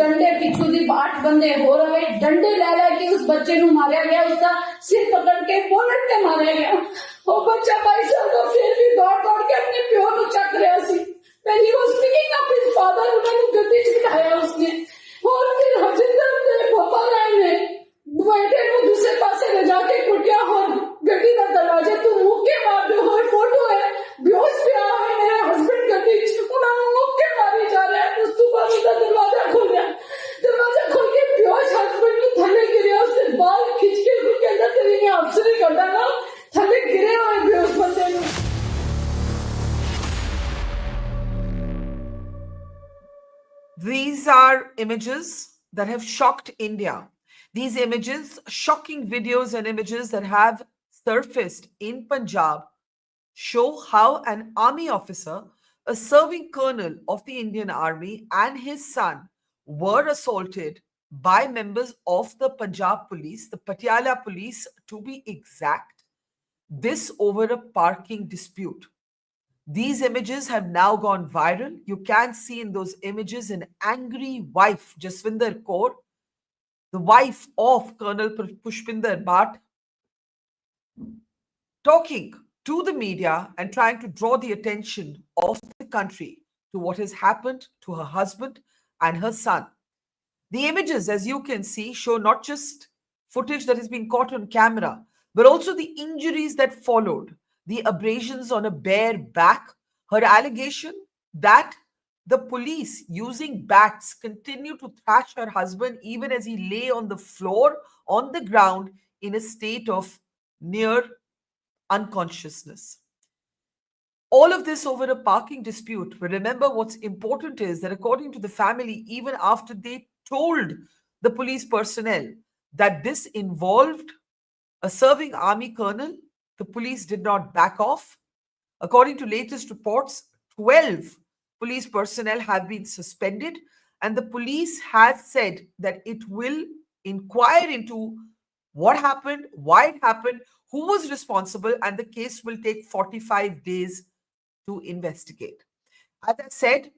डंडे पिछू दी 8 बंदे हो रहे डंडे लै के उस बच्चे नू मारिया गया, उसका सिर पकड़ के बोलट के मारिया गया। वो बच्चा 22 साल का फिर भी दौड़ दौड़ के अपने प्यो नू चक रहा सी। पहली वो स्पीकिंग ऑफ हिज फादर, उन्होंने गद्दी च बिठाया उसने। और फिर हजिंदर ने पापा ने बेटे को दूसरे पासे ले जाके कुटिया और गड्डी का दरवाजे तू मुक्के मार दो। और फोटो है बेहोश पिया है मेरे हस्बैंड गड्डी उन्होंने मुक्के मारी जा रहे हैं। उस पर उसका दरवाजा खुल गया, दरवाजा खोल के बेहोश हस्बैंड ने थले गिरे, उससे बाल खींच के उसके अंदर तेरी ने अफसरी कर डाला, थले गिरे हुए बेहोश बंदे ने। These are images that have shocked India. These images, shocking videos and images that have surfaced in Punjab, show how an army officer, a serving colonel of the Indian Army, and his son were assaulted by members of the Punjab Police, the Patiala Police to be exact, this over a parking dispute. These images have now gone viral. You can see in those images an angry wife, Jaswinder Kaur, the wife of Col Pushpinder Bath, talking to the media and trying to draw the attention of the country to what has happened to her husband and her son. The images, as you can see, show not just footage that has been caught on camera, but also the injuries that followed, the abrasions on a bare back, her allegation that the police using bats continue to thrash her husband even as he lay on the floor, on the ground, in a state of near unconsciousness. All of this over a parking dispute. But remember, what's important is that according to the family, even after they told the police personnel that this involved a serving army colonel, the police did not back off. According to latest reports, 12 police personnel have been suspended, and the police has said that it will inquire into what happened, why it happened, who was responsible, and the case will take 45 days to investigate. As I said,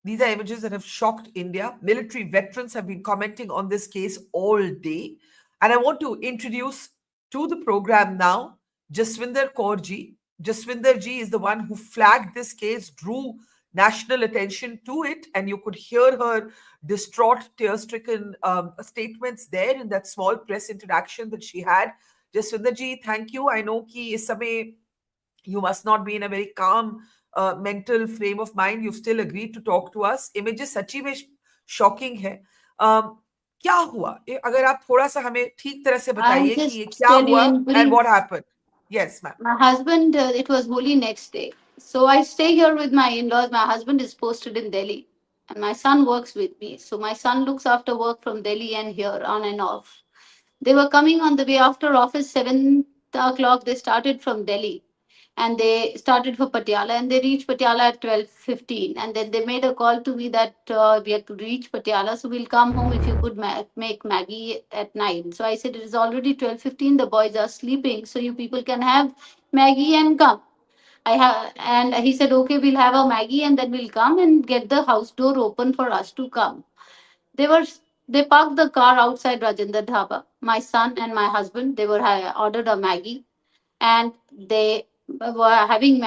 these are images that have shocked India. Military veterans have been commenting on this case all day. And I want to introduce to the program now Jaswinder Kaur ji. Jaswinder ji is the one who flagged this case, drew national attention to it, and you could hear her distraught, tear-stricken statements there in that small press interaction that she had. Jaswinder ji, thank you. I know ki is samay you must not be in a very calm mental frame of mind. You've still agreed to talk to us. Images सच्ची में shocking है. क्या हुआ? अगर आप थोड़ा सा हमें ठीक तरह से बताइए कि ये क्या हुआ and what happened. Yes, ma'am. My husband, it was Holi next day. So I stay here with my in-laws. My husband is posted in Delhi and my son works with me. So my son looks after work from Delhi and here on and off. They were coming on the way after office, 7 o'clock. They started from Delhi and they started for Patiala and they reached Patiala at 12:15. And then they made a call to me that we have to reach Patiala, so we'll come home if you could make Maggie at 9. So I said, it is already 12:15, the boys are sleeping, so you people can have Maggie and come. And he said, okay, we'll have a Maggie and then we'll come and get the house door open for us to come. They parked the car outside Rajendra Dhaba. My son and my husband, they were ordered a Maggie and they were having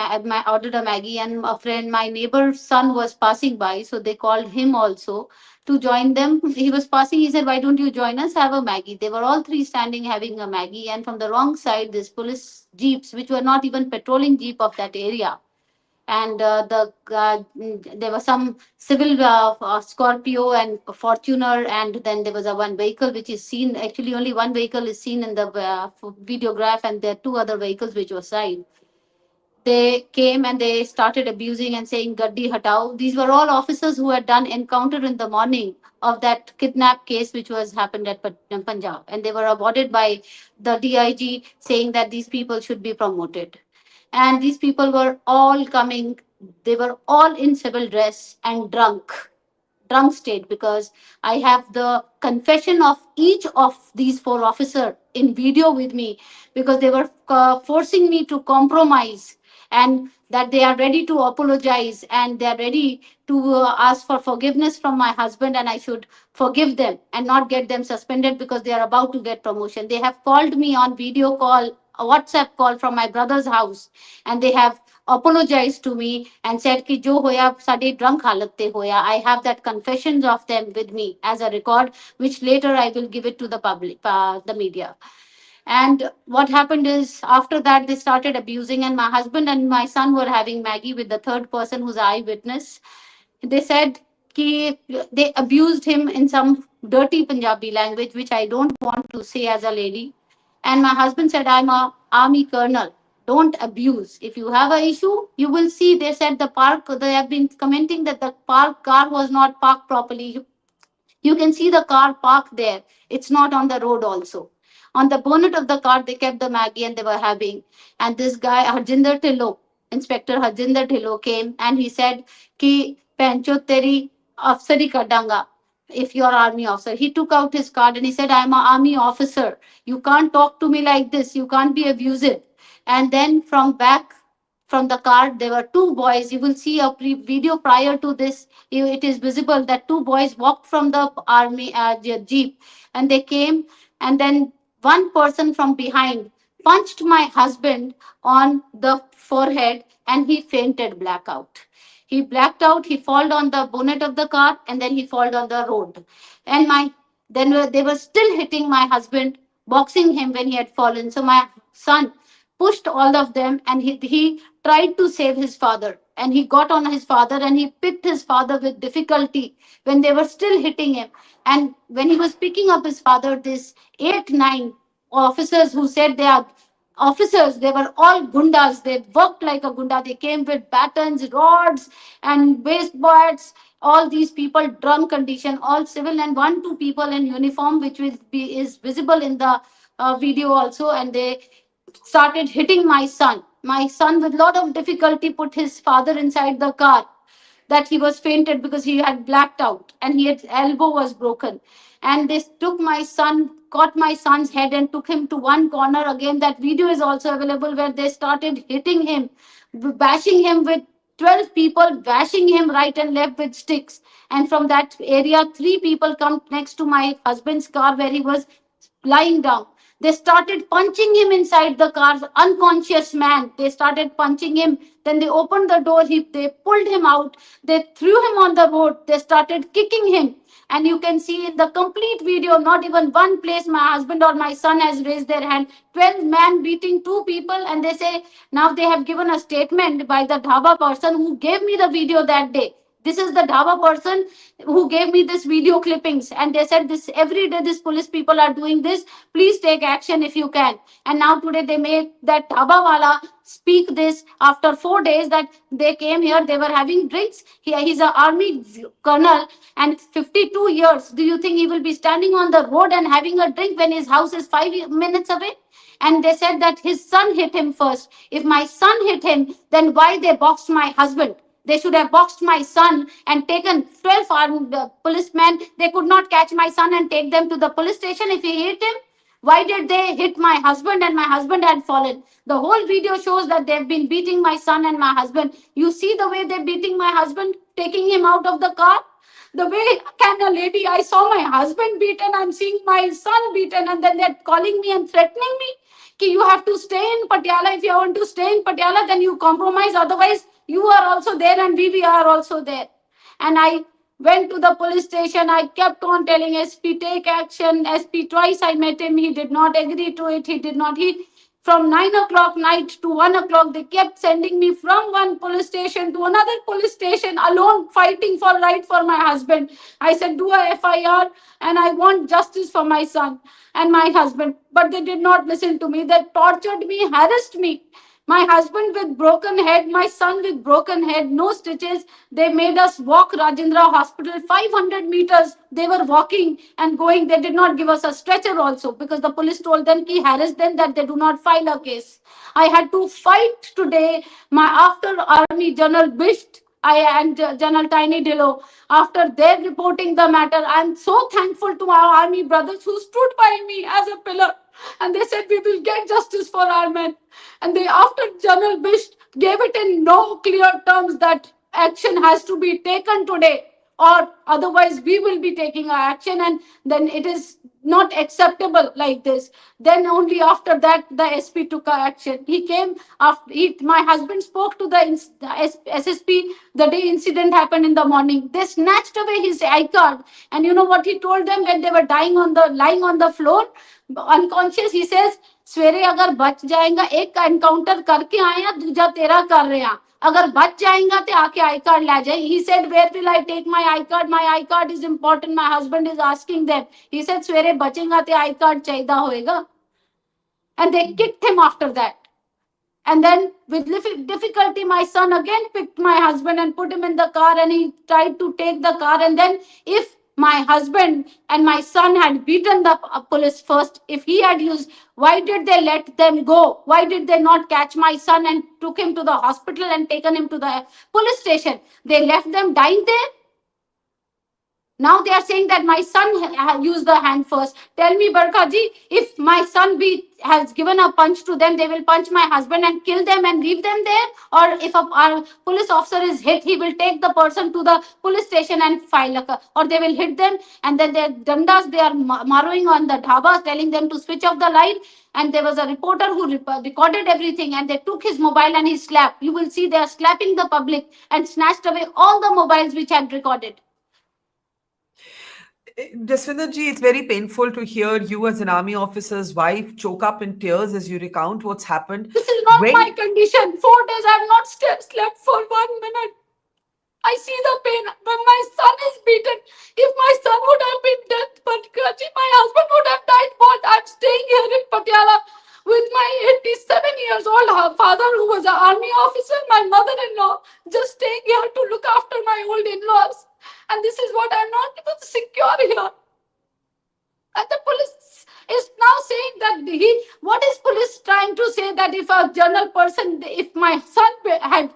ordered a Maggie, and a friend, my neighbor's son was passing by, so they called him also to join them. He was passing, he said, why don't you join us, have a Maggie? They were all three standing having a Maggie, and from the wrong side, these police jeeps, which were not even patrolling jeep of that area, and there was some civil Scorpio and Fortuner, and then there was a one vehicle which is seen, actually only one vehicle is seen in the videograph, and there are two other vehicles which were side. They came and they started abusing and saying, Gaddi hatao. These were all officers who had done encounter in the morning of that kidnap case which was happened at Punjab. And they were awarded by the DIG saying that these people should be promoted. And these people were all coming, they were all in civil dress and drunk state, because I have the confession of each of these four officers in video with me, because they were forcing me to compromise and that they are ready to apologize and they are ready to ask for forgiveness from my husband, and I should forgive them and not get them suspended because they are about to get promotion. They have called me on video call, a WhatsApp call from my brother's house, and they have apologized to me and said ki jo hoya sade drunk halat te hoya. I have that confessions of them with me as a record, which later I will give it to the public, the media. And what happened is, after that, they started abusing, and my husband and my son were having Maggie with the third person who's eyewitness. They said ki they abused him in some dirty Punjabi language, which I don't want to say as a lady. And my husband said, I'm a army colonel. Don't abuse. If you have an issue, you will see. They said the park, they have been commenting that the park car was not parked properly. You can see the car parked there. It's not on the road also. On the bonnet of the car, they kept the Maggie and they were having. And this guy, Harjinder Dhillon, Inspector Harjinder Dhillon came and he said, Ki Pencho teri afsari kadanga if you're army officer. He took out his card and he said, I'm an army officer. You can't talk to me like this. You can't be abusive. And then from back from the car, there were two boys. You will see a video prior to this. It is visible that two boys walked from the army jeep, and they came, and then one person from behind punched my husband on the forehead, and he fainted blackout. He blacked out. He fell on the bonnet of the car, and then he fell on the road. And they were still hitting my husband, boxing him when he had fallen. So my son pushed all of them, and he tried to save his father, and he got on his father and he picked his father with difficulty when they were still hitting him. And when he was picking up his father, this 8 9 officers who said they are officers, they were all gundas, they worked like a gunda, they came with batons, rods and waist bats. All these people drunk condition, all civil, and 1 2 people in uniform, which is visible in the video also. And they started hitting my son. My son, with a lot of difficulty, put his father inside the car. That he was fainted because he had blacked out and his elbow was broken. And they took my son, caught my son's head and took him to one corner. Again, that video is also available where they started hitting him, bashing him with 12 people, bashing him right and left with sticks. And from that area, 3 people come next to my husband's car where he was lying down. They started punching him inside the car, unconscious man. They started punching him. Then they opened the door. They pulled him out. They threw him on the road. They started kicking him. And you can see in the complete video, not even one place my husband or my son has raised their hand. 12 men beating 2 people. And they say now they have given a statement by the dhaba person who gave me the video that day. This is the dhaba person who gave me this video clippings, and they said this every day this police people are doing this. Please take action if you can. And now today they made that dhaba wala speak this after 4 days that they came here, they were having drinks. He's an army colonel and 52 years. Do you think he will be standing on the road and having a drink when his house is 5 minutes away? And they said that his son hit him first. If my son hit him, then why they boxed my husband? They should have boxed my son and taken 12 armed policemen. They could not catch my son and take them to the police station if he hit him. Why did they hit my husband and my husband had fallen? The whole video shows that they've been beating my son and my husband. You see the way they're beating my husband, taking him out of the car? The way can a lady, I saw my husband beaten, I'm seeing my son beaten, and then they're calling me and threatening me. Ki you have to stay in Patiala. If you want to stay in Patiala, then you compromise. Otherwise, you are also there and we are also there. And I went to the police station. I kept on telling SP, take action. SP, twice I met him. He did not agree to it. He did not. From 9 o'clock night to 1 o'clock, they kept sending me from one police station to another police station alone, fighting for right for my husband. I said, do a FIR and I want justice for my son and my husband. But they did not listen to me. They tortured me, harassed me. My husband with broken head, my son with broken head, no stitches. They made us walk Rajendra Hospital 500 meters. They were walking and going. They did not give us a stretcher also because the police told them, ki harassed them that they do not file a case. I had to fight today. After Army General Bisht, and General Tiny Dillo, after their reporting the matter, I'm so thankful to our army brothers who stood by me as a pillar. And they said, we will get justice for our men. And after General Bisht, gave it in no clear terms that action has to be taken today, or otherwise we will be taking our action, and then it is not acceptable like this. Then only after that the SP took action. He came after my husband spoke to the SSP the day incident happened in the morning. They snatched away his I card, and you know what he told them when they were lying on the floor unconscious? He says, सवेरे अगर बच जाएगा, एक का encounter करके आए हैं, दूजा तेरा कर रहे हैं, अगर बच जाएगा तो आके आई कार्ड ले जाए. He said, where will I take my I card? My I card is important. My husband is asking them. He said, सवेरे बचेगा तो I card चाहिए होएगा. And they kicked him after that. And then with difficulty, my son again picked my husband and put him in the car, and he tried to take the car. And then if my husband and my son had beaten the police first, if he had used, why did they let them go? Why did they not catch my son and took him to the hospital and taken him to the police station? They left them dying there. Now they are saying that my son used the hand first. Tell me, Barkha ji, if my son has given a punch to them, they will punch my husband and kill them and leave them there? Or if a police officer is hit, he will take the person to the police station and or they will hit them, and then their dandas, they are marrowing on the dhabas, telling them to switch off the light. And there was a reporter who recorded everything, and they took his mobile and he slapped. You will see they are slapping the public and snatched away all the mobiles which had recorded. Jaswinder ji, it's very painful to hear you as an army officer's wife choke up in tears as you recount what's happened. This is not my condition. 4 days I have not slept for 1 minute. I see the pain when my son is beaten. If my son would have been dead, but my husband would have died. But I'm staying here in Patiala with my 87 years old father, who was an army officer, my mother-in-law, just staying here to look after my old in-laws. And this is what I'm not able to secure here. And the police is now saying that what is police trying to say? That if a general person, if my son had,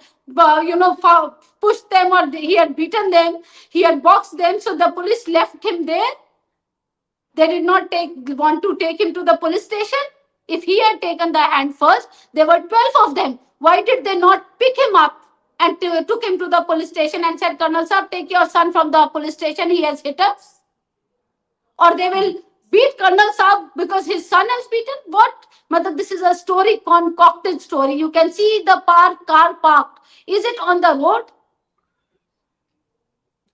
pushed them, or he had beaten them, he had boxed them, so the police left him there. They did not want to take him to the police station. If he had taken the hand first, there were 12 of them. Why did they not pick him up and took him to the police station and said, Colonel Saab, take your son from the police station, he has hit us? Or they will beat Colonel Saab because his son has beaten? What? This is a story, concocted story. You can see the car parked. Is it on the road?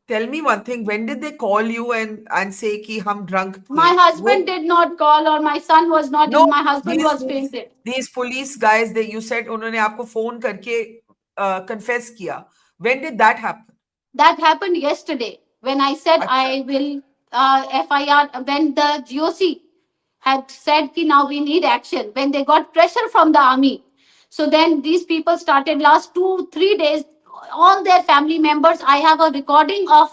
Tell me one thing, when did they call you and say ki hum drunk? My husband did not call, or my son was not in. My husband was fainted. These police guys, you said उन्होंने आपको phone करके confess किया. When did that happen? That happened yesterday when I said I will FIR, when the GOC had said ki now we need action, when they got pressure from the army. So then these people started last 2-3 days, all their family members. I have a recording of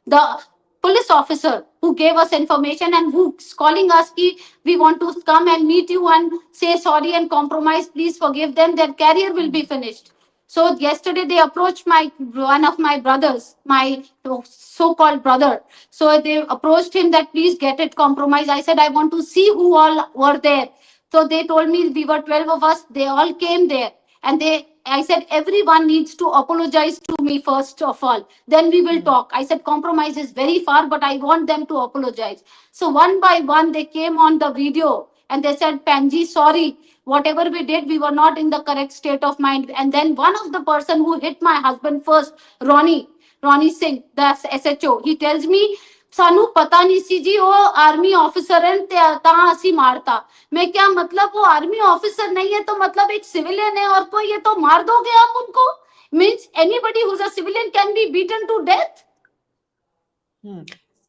the police officer who gave us information and who's calling us ki we want to come and meet you and say sorry and compromise, please forgive them, their career will be finished. So yesterday they approached one of my brothers, my so-called brother. So they approached him that please get it compromised. I said I want to see who all were there. So they told me we were 12 of us. They all came there, and I said everyone needs to apologize to me first of all. Then we will talk. I said compromise is very far, but I want them to apologize. So one by one they came on the video and they said, Panji, sorry. Whatever we did, we were not in the correct state of mind. And then one of the person who hit my husband first, Ronnie Singh, the SHO, he tells me, सानू पता नहीं सी जी वो army officer है ता असी मारता. मैं क्या मतलब वो आर्मी ऑफिसर नहीं है तो मतलब एक सिविलियन है और कोई ये तो मार दोगे आप उनको? Means anybody who's a civilian can be beaten to death.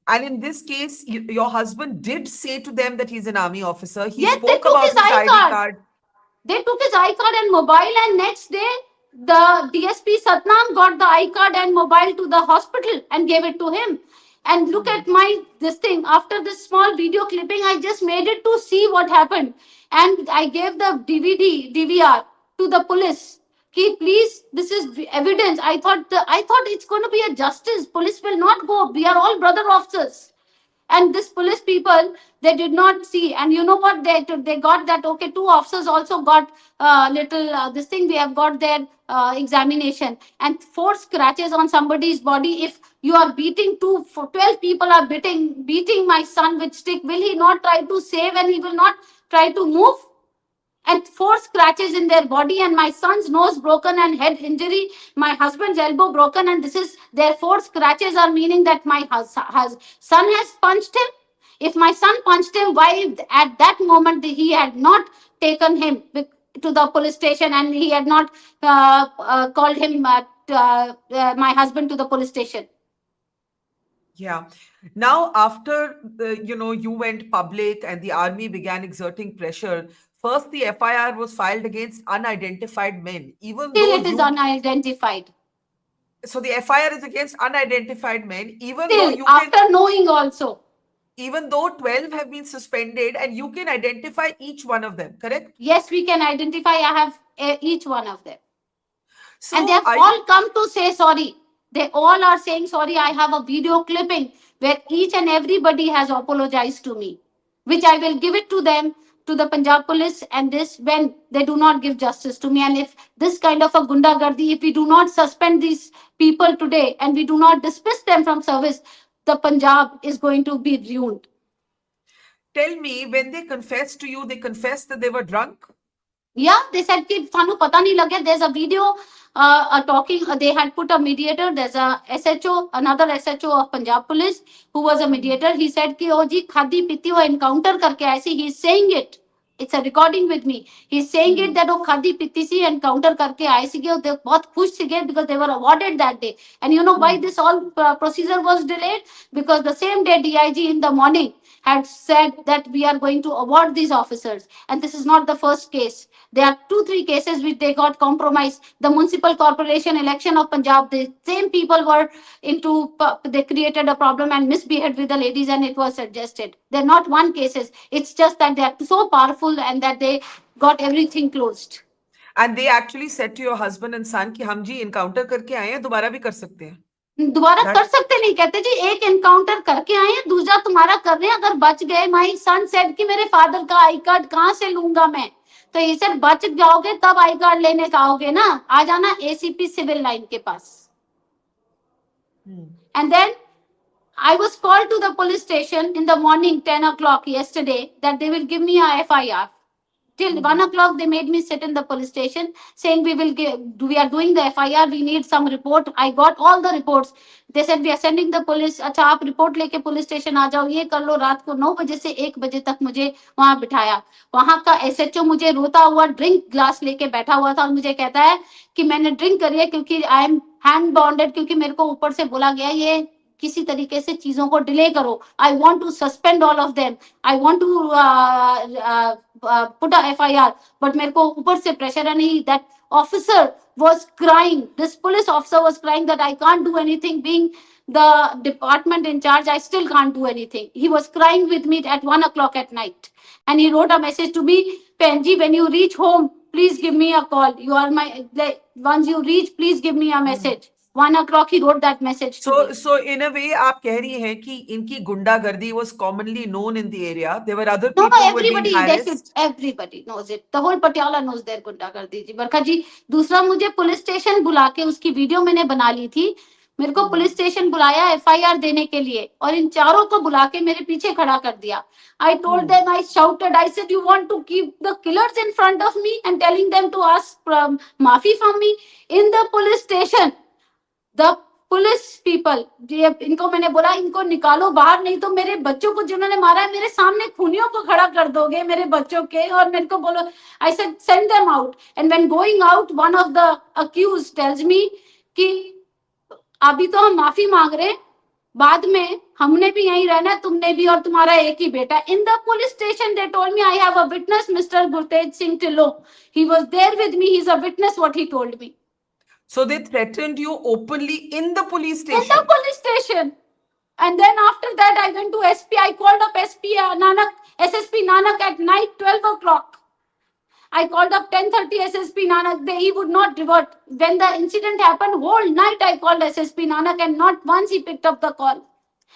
And in this case, your husband did say to them that he's an army officer. He Yes, spoke about his ID card. They took his I card and mobile, and next day the DSP Satnam got the I card and mobile to the hospital and gave it to him. And look at this thing. After this small video clipping, I just made it to see what happened. And I gave the DVR to the police. Okay, please, this is evidence. I thought it's going to be a justice. Police will not go. We are all brother officers. And this police people, they did not see. And you know what? They got that, okay, two officers also got little this thing. We have got their examination. And four scratches on somebody's body. If you are beating two, for 12 people are beating my son with stick, will he not try to save and he will not try to move? And four scratches in their body, and my son's nose broken and head injury, my husband's elbow broken, and this is their four scratches are meaning that my son has punched him. If my son punched him, why at that moment he had not taken him to the police station, and he had not called him my husband to the police station? Yeah. Now, after you went public and the army began exerting pressure, first the FIR was filed against unidentified men, even Still though it is you. unidentified. So the FIR is against unidentified men, even though Still, you can, after knowing also. even though 12 have been suspended and you can identify each one of them, correct? Yes, we can identify. I have each one of them. And they So have are all you, come to say sorry. They all are saying sorry. I have a video clipping where each and everybody has apologized to me, which I will give it to them, to the Punjab Police, and this when they do not give justice to me. And if this kind of a gundagardi, if we do not suspend these people today and we do not dismiss them from service, the Punjab is going to be ruined. tell me, when they confessed to you, they confessed that they were drunk? Yeah, they said कि सानू पता नहीं लगे. There's a video talking. They had put a mediator. There's a SHO, another SHO of Punjab Police, who was a mediator. He said कि ओ जी खादी पीती वो encounter करके ऐसी. He's saying it. It's a recording with me. He's saying it that वो खादी पीती सी encounter करके आए सीगे. वो बहुत खुश सीगे because they were awarded that day. And you know why this all procedure was delayed? Because the same day DIG in the morning had said that we are going to award these officers. And this is not the first case. There are 2-3 cases which they got compromised. The municipal corporation election of Punjab, the same people were they created a problem and misbehaved with the ladies, and it was suggested. They're not one cases. It's just that they are so powerful and that they got everything closed. And they actually said to your husband and son कि हम जी encounter करके आए हैं, दोबारा भी कर सकते हैं. दोबारा That- कर सकते नहीं. कहते जी एक एनकाउंटर करके आए हैं, दूसरा तुम्हारा कर रहे हैं. अगर बच गए, माई सन सेड कि मेरे फादर का आई कार्ड कहां से लूंगा मैं? तो ये सर बच जाओगे तब आई कार्ड लेने का आओगे ना. आ जाना एसीपी सिविल लाइन के पास. And then I was called to the police station in the morning, 10 o'clock yesterday, that they will give me a FIR. Till 1 o'clock, they made me sit in the police station saying we are doing the FIR, we need some report. I got all the reports. They said we are sending the police. अच्छा आप report लेके police station आ जाओ, ये कर लो. रात को 9 बजे से 1 बजे तक मुझे वहां बिठाया. वहां का SHO मुझे रोता हुआ ड्रिंक ग्लास लेके बैठा हुआ था और मुझे कहता है कि मैंने ड्रिंक करी है क्योंकि आई एम हैंड बाउंडेड, क्योंकि मेरे को ऊपर से बोला गया ये किसी तरीके से चीजों को डिले करो. I want to suspend all of them. I want to put a FIR, but मेरे को ऊपर से प्रेशर है नहीं. That officer was crying. This police officer was crying that I can't do anything. Being the department in charge, I still can't do anything. He was crying with me at 1 o'clock at night. And he wrote a message to me, Penji, when you reach home, please give me a call. You are my, once you reach, please give me a message. 1 o'clock, he wrote that message to me. So in a way, आप कह रही हैं कि इनकी गुंडागर्दी was commonly known in the area. There were other No, people who had everybody, been they should, harassed. everybody knows it. The whole Patiala knows their गुंडागर्दी जी. बरखा जी, दूसरा मुझे पुलिस स्टेशन बुला के उसकी वीडियो मैंने बना ली थी. मेरे को पुलिस स्टेशन बुलाया FIR देने के लिए और इन चारों को बुला के मेरे पीछे खड़ा कर दिया. I told them, I shouted, I said, you want to keep the killers in front of me and telling them to ask maafi from me in the police station. The police people, इनको मैंने बोला इनको निकालो बाहर, नहीं तो मेरे बच्चों को जिन्होंने मारा है मेरे सामने खूनियों को खड़ा कर दोगे मेरे बच्चों के. और मेरे को बोलो, I said send them out. And when going out, one of the accused tells me कि अभी तो हम माफी मांग रहे, बाद में हमने भी यहीं रहना है, तुमने भी और तुम्हारा एक ही बेटा. In the police station they told me, I have a witness, mister Gurtej Singh Tillo. He was there with me, he is a witness what he told me. So they threatened you openly in the police station. In the police station. And then after that, I went to SP. I called up SP Nanak, SSP Nanak at night, 12 o'clock. I called up 10:30 SSP Nanak. He would not revert. When the incident happened, whole night I called SSP Nanak and not once he picked up the call.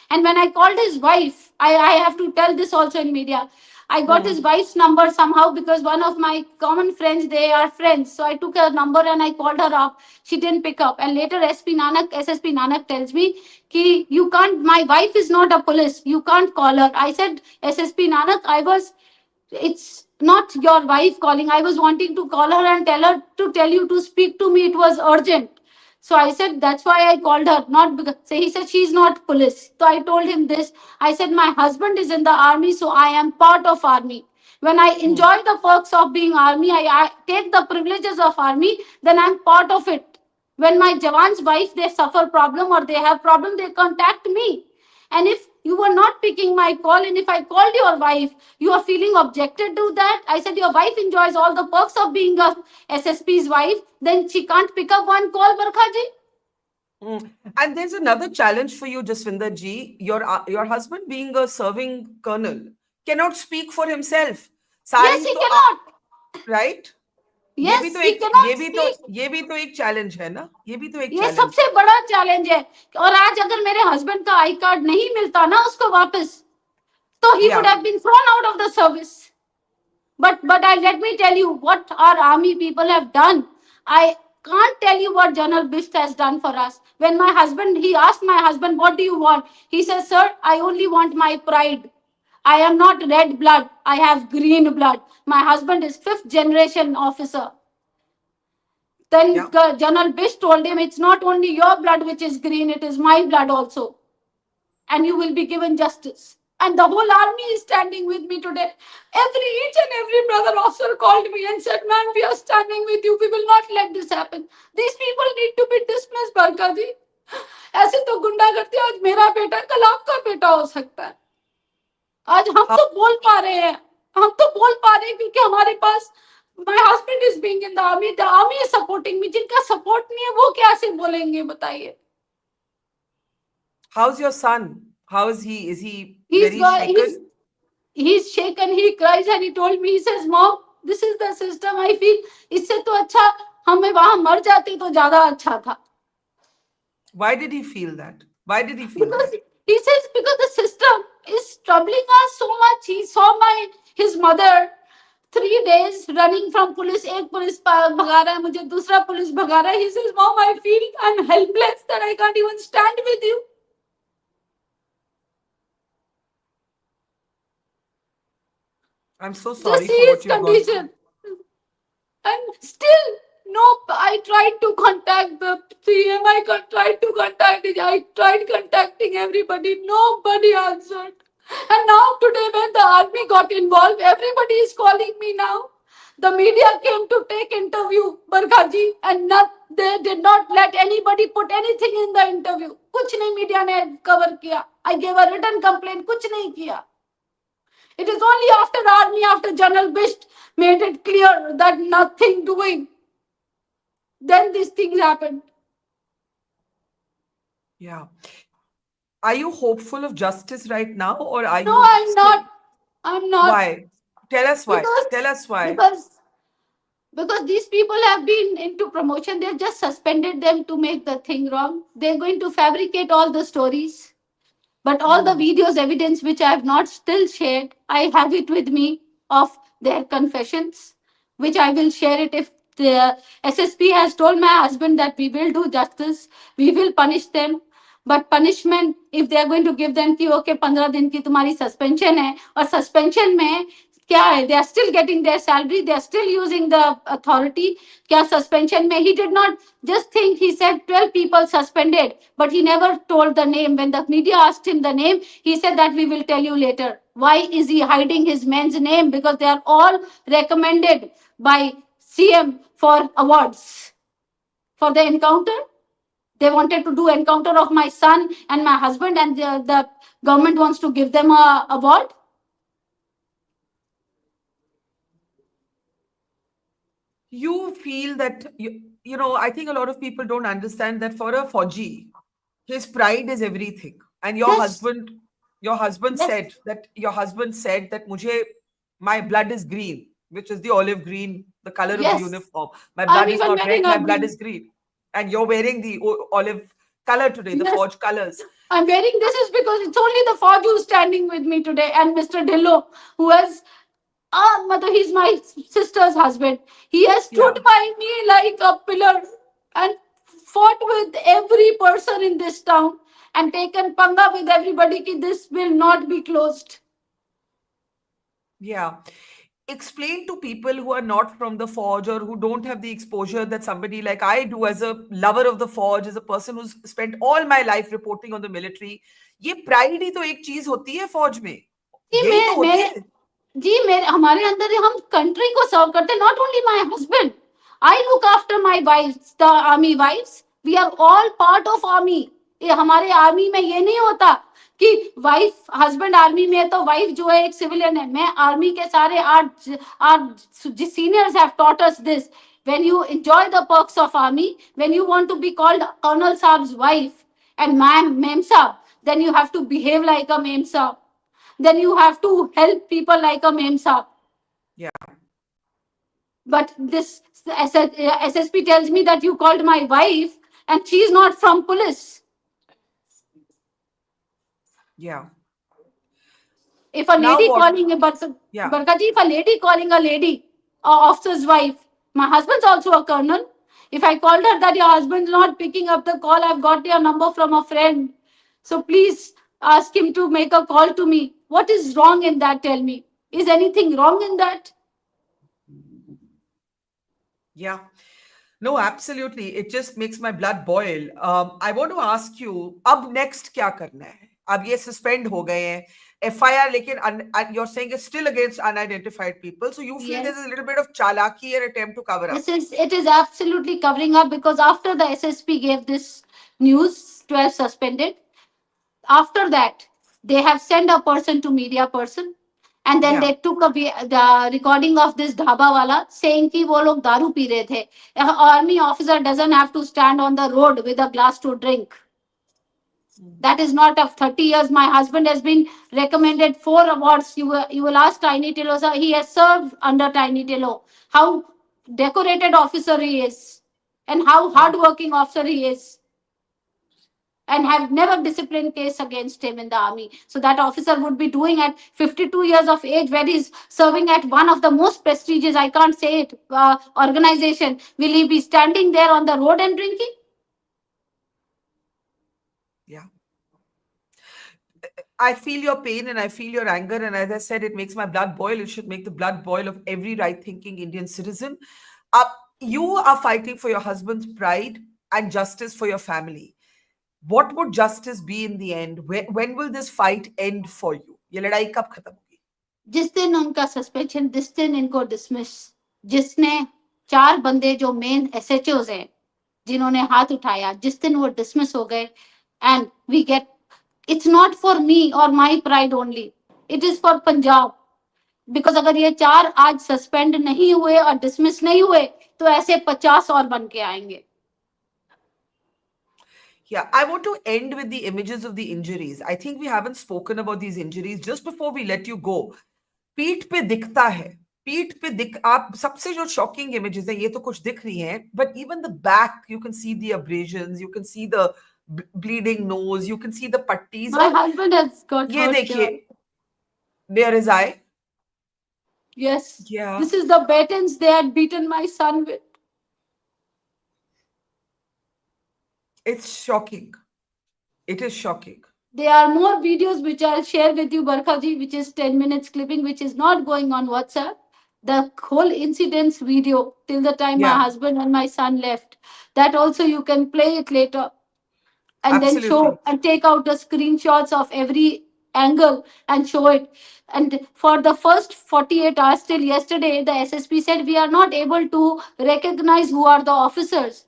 And when I called his wife, I have to tell this also in media. I got his wife's number somehow because one of my common friends, they are friends. So I took her number and I called her up. She didn't pick up. And later SSP Nanak tells me, Ki, you can't, my wife is not a police. You can't call her. I said, SSP Nanak, it's not your wife calling. I was wanting to call her and tell her to tell you to speak to me. It was urgent. So I said, that's why I called her, not because. So he said, she's not police. So I told him this. I said, my husband is in the army, so I am part of army. When I enjoy the perks of being army, I take the privileges of army, then I'm part of it. When my Jawan's wife, they suffer problem or they have problem, they contact me. And if you were not picking my call, and if I called your wife, you are feeling objected to that. I said, your wife enjoys all the perks of being a SSP's wife, then she can't pick up one call, Barkha ji. And there's another challenge for you, Jaswinder ji. Your husband, being a serving colonel, cannot speak for himself. Yes, सारी he तो cannot. right? ये भी Yes, तो he एक cannot ये भी तो speak. ये भी तो एक चैलेंज है ना, ये भी तो एक ये चैलेंज। सबसे बड़ा चैलेंज है। और आज अगर मेरे हस्बैंड का आई कार्ड नहीं मिलता ना उसको वापस, तो he would Yeah. have been thrown out of the service. But let me tell you what our army people have done. I can't tell you what General Bist has done for us. When he asked my husband, what do you want? He says, sir, I only want my pride. I am not red blood. I have green blood. My husband is 5th generation officer. Then Yeah. General Bish told him, it's not only your blood which is green, it is my blood also. And you will be given justice. And the whole army is standing with me today. Each and every brother officer called me and said, man, we are standing with you. We will not let this happen. These people need to be dismissed, Barkha ji. ऐसे तो गुंडागर्दी आज मेरा बेटा कल आपका बेटा हो सकता है. आज हम तो बोल पा रहे हैं. हम तो बोल पा रहे हैं क्योंकि हमारे पास my husband is being in the army is supporting me. जिनका support नहीं है वो कैसे बोलेंगे बताइए. How's your son? How is he? Is he very shaken? He's shaken. He cries and he told me, he says, Mom, this is the system. I feel इससे तो अच्छा हमें वहां मर जाते तो ज्यादा अच्छा था. Why did he feel that? Why did he feel Because that? he says because the system is troubling us so much. He saw his mother 3 days running from police. एक पुलिस भगा रहा है मुझे, दूसरा पुलिस भगा रहा है. He says, Mom, I feel I'm helpless that I can't even stand with you. I'm so Just sorry see for what his you've gone through. condition. And still, no, I tried to contact the CM. I tried to contact it. I tried contacting everybody. Nobody answered. And now today when the army got involved, everybody is calling me now. The media came to take interview, Barkhaji, and they did not let anybody put anything in the interview. कुछ नहीं media ने cover किया. I gave a written complaint. कुछ नहीं किया. It is only after army, after General Bist made it clear that nothing doing. Then these things happened. Yeah. Are you hopeful of justice right now, or are No, you I'm still... not. I'm not. Why? Tell us why. Because, Tell us why. because these people have been into promotion. They just suspended them to make the thing wrong. They're going to fabricate all the stories. But all the videos, evidence which I have not still shared, I have it with me of their confessions, which I will share it if the SSP has told my husband that we will do justice, we will punish them. But punishment, if they are going to give them कि okay 15 दिन की तुम्हारी suspension है और suspension में क्या है, they are still getting their salary, they are still using the authority. क्या suspension में he did not just think, he said 12 people suspended, but he never told the name. When the media asked him the name, he said that we will tell you later. Why is he hiding his men's name? Because they are all recommended by CM for awards for the encounter. They wanted to do encounter of my son and my husband, and the government wants to give them a award. You feel that, I think a lot of people don't understand that for a Fauji, his pride is everything. And your Yes. husband, your husband Yes. said that my blood is green, which is the olive green, the color of the Yes. uniform. My I'm blood is even not wearing red, my a blood green. is green. And you're wearing the olive color today, the Yes. forged colors. I'm wearing this is because it's only the Fauj who's standing with me today, and Mr. Dhillon, who has, he's my sister's husband. He has stood Yeah. by me like a pillar and fought with every person in this town and taken panga with everybody ki this will not be closed. Yeah. Explain to people who are not from the forge or who don't have the exposure that somebody like I do as a lover of the forge, as a person who's spent all my life reporting on the military. ये pride ही तो एक चीज होती है फौज में, जी यही तो मैं होती मेरे है. जी मेरे हमारे अंदर हम कंट्री को सर्व करते हैं. Not only my husband, I look after my wifes, the army wifes. We are all part of army. ये हमारे आर्मी में ये नहीं होता कि वाइफ हस्बैंड आर्मी में है तो वाइफ जो है एक सिविलियन है. मैं आर्मी के सारे our seniors have taught us this. when you enjoy the perks of army, when you want to be called colonel saab's wife and ma'am saab, then you have to behave like a ma'am saab, then you have to help people like a ma'am saab. Yeah. But this SSP tells me that you called my wife and she's not from police. Yeah. If a Now lady what? calling a Yeah. Barkha ji, if a lady calling a lady, a officer's wife, my husband's also a colonel. If I called her that your husband's not picking up the call, I've got your number from a friend. So please ask him to make a call to me. What is wrong in that? Tell me. Is anything wrong in that? Yeah. No, absolutely. It just makes my blood boil. I want to ask you, अब next क्या करना है? अब ये suspend हो गए हैं. FIR, लेकिन you're saying it's still against unidentified people. So you feel Yes. there's a little bit of chalaki and attempt to cover up. It is absolutely covering up because after the SSP gave this news, 12 suspended. After that, they have sent a person to media person, and then Yeah. they took the recording of this dhaba wala saying कि वो लोग दारू P रहे थे. An army officer doesn't have to stand on the road with a glass to drink. That is not of 30 years. My husband has been recommended 4 awards. You will ask Tiny Tillo, sir. He has served under Tiny Tillo. How decorated officer he is, and how Yeah. hardworking officer he is, and have never disciplined case against him in the army. So that officer would be doing at 52 years of age, where he's serving at one of the most prestigious, I can't say it, organization. Will he be standing there on the road and drinking? Yeah. I feel your pain and I feel your anger. And as I said, it makes my blood boil. It should make the blood boil of every right thinking Indian citizen. Uh, you are fighting for your husband's pride and justice for your family. What would justice be in the end? When will this fight end for you? ये लड़ाई कब खत्म होगी? जिस दिन उनका suspension, जिस दिन इनको डिसमिस, जिसने 4 बंदे जो मेन SHOs हैं जिन्होंने हाथ उठाया, जिस दिन वो डिसमिस हो गए, and we get, it's not for me और my pride only, it is for Punjab. Because अगर ये 4 आज सस्पेंड नहीं हुए और डिसमिस नहीं हुए तो ऐसे 50 और बन के आएंगे. Yeah, I want to end with the images of the injuries. I think we haven't spoken about these injuries. Just before we let you go, पीठ पे दिखता है, पीठ पे दिख, आप सबसे जो शॉकिंग इमेजेस है ये तो कुछ दिख रही हैं, but even the back, you can see the abrasions, you can see the bleeding nose, you can see the patties. My husband has got ये hurt देखिए, here. there is eye. Yes. Yeah. This is the batons they had beaten my son with. It's shocking. It is shocking. There are more videos which I'll share with you, Barkha ji, which is 10 minutes clipping, which is not going on WhatsApp. The whole incidents video till the time my Yeah. husband and my son left. That also you can play it later and then Absolutely. show and take out the screenshots of every angle and show it. And for the first 48 hours till yesterday, the SSP said we are not able to recognize who are the officers.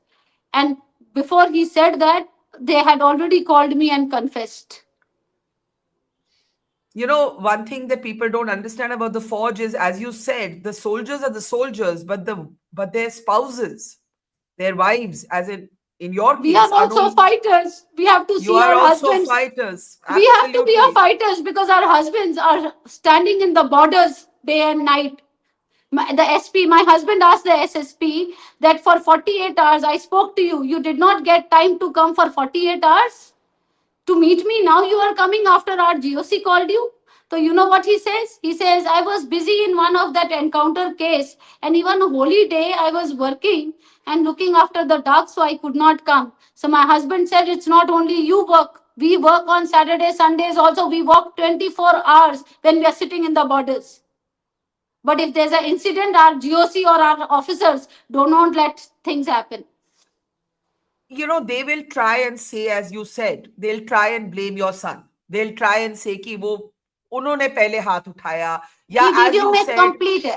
And before he said that, they had already called me and confessed. You know, one thing that people don't understand about the forge is, as you said, the soldiers are the soldiers, but their spouses, their wives, as in your We case, are also fighters. We have to you see are our also husbands. fighters. We have to be our Absolutely. fighters because our husbands are standing in the borders day and night. The SP, my husband asked the SSP that for 48 hours I spoke to you. You did not get time to come for 48 hours to meet me. Now you are coming after our GOC called you. So you know what he says? He says, I was busy in one of that encounter case, and even a holy day I was working and looking after the dogs, so I could not come. So my husband said, it's not only you work. We work on Saturdays, Sundays also. We work 24 hours when we are sitting in the borders. But if there's an incident, our GOC or our officers do not let things happen. You know, they will try and say, as you said, they'll try and blame your son. They'll try and say कि वो उन्होंने पहले हाथ उठाया या ये as video you में said, complete है,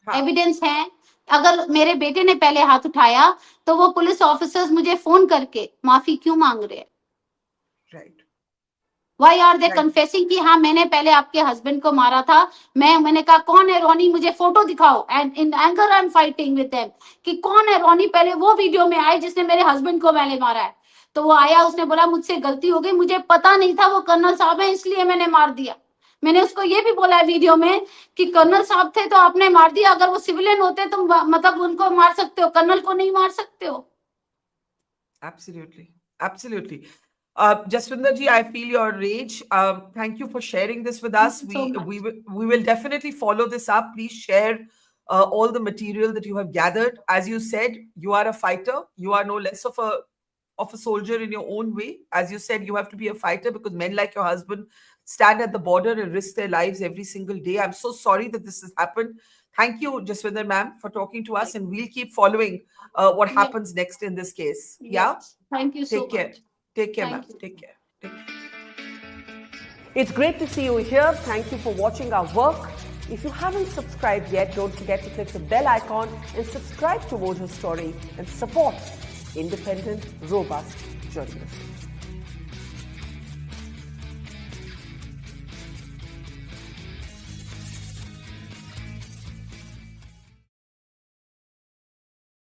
हाँ, एविडेंस है. अगर मेरे बेटे ने पहले हाथ उठाया तो वो पुलिस ऑफिसर्स मुझे फोन करके माफी क्यों मांग रहे हैं? right. Why are they Right. confessing कि हाँ मैंने पहले आपके हस्बैंड को मारा था? मैंने कहा कौन है रोनी, मुझे फोटो दिखाओ. And in anger I am fighting with them कि कौन है रोनी, पहले वो वीडियो में आए जिसने मेरे हस्बैंड को मैंने मारा है. तो वो आया, उसने बोला मुझसे गलती हो गई, मुझे पता नहीं था वो कर्नल साहब है इसलिए मैंने मार दिया. मैंने उसको ये भी बोला है वीडियो में कि कर्नल साहब थे तो आपने मार दिया, अगर वो सिविलियन होते तो मतलब उनको मार सकते हो, कर्नल को नहीं मार सकते हो. Absolutely. Absolutely. Jaswinder ji, I feel your rage. Thank you for sharing this with us. Thank you so much. We will definitely follow this up. Please share all the material that you have gathered. As you said, you are a fighter. You are no less of a soldier in your own way. As you said, you have to be a fighter because men like your husband stand at the border and risk their lives every single day. I'm so sorry that this has happened. Thank you, Jaswinder ma'am, for talking to us, and we'll keep following what happens next in this case. Yeah? Yes. Thank you so Take care. much. Take care, Thank ma'am. you. Take care. Take care. It's great to see you here. Thank you for watching our work. If you haven't subscribed yet, don't forget to click the bell icon and subscribe to Mojo Story and support independent, robust journalism.